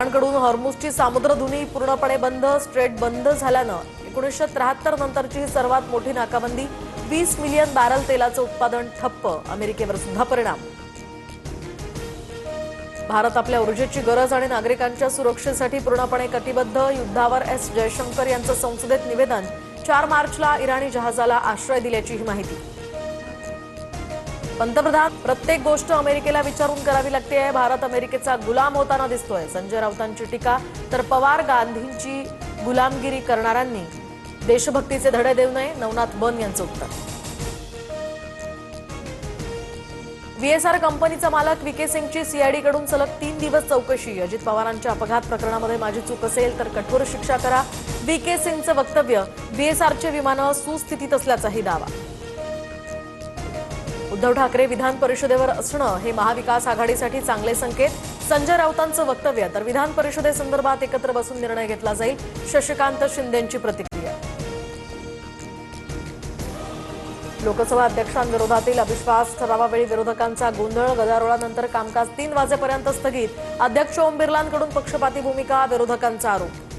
इराणकडून हॉर्मुझची सामुद्रधुनी पूर्णपणे बंद, स्ट्रेट बंद झाल्यानं 1973 नंतरची ही सर्वात मोठी नाकाबंदी. 20 मिलियन बॅरल तेलाचं उत्पादन ठप्प. अमेरिकेवर सुद्धा परिणाम. भारत आपल्या ऊर्जेची गरज आणि नागरिकांच्या सुरक्षेसाठी पूर्णपणे कटिबद्ध. युद्धावर एस जयशंकर यांचं संसदेत निवेदन. 4 मार्चला इराणी जहाजाला आश्रय दिल्याची ही माहिती. पंतप्रधान प्रत्येक गोष्ट अमेरिकेला विचारून करावी लागते. भारत अमेरिकेचा गुलाम होताना दिसतोय. संजय राऊतांची टीका. तर पवार गांधींची गुलामगिरी करणाऱ्यांनी देशभक्तीचे धडे देऊ नये. नवनाथ बन यांचं उत्तर. व्हीएसआर कंपनीचा मालक व्हीके सिंगची सीआयडीकडून सलग 3 दिवस चौकशी. अजित पवारांच्या अपघात प्रकरणामध्ये माझी चूक असेल तर कठोर शिक्षा करा. व्हीके सिंगचं वक्तव्य. व्हीएसआरचे विमानं सुस्थितीत असल्याचाही दावा. उद्धव ठाकरे विधान परिषदेवर असणं हे महाविकास आघाडीसाठी चांगले संकेत. संजय राऊतांचं वक्तव्य. तर विधान परिषदेसंदर्भात एकत्र बसून निर्णय घेतला जाईल. शशिकांत शिंदेंची प्रतिक्रिया. लोकसभा अध्यक्षांविरोधातील अविश्वास ठरावावेळी विरोधकांचा गोंधळ. गदारोळानंतर कामकाज 3 वाजेपर्यंत स्थगित. अध्यक्ष ओम बिर्लांकडून पक्षपाती भूमिका. विरोधकांचा आरोप.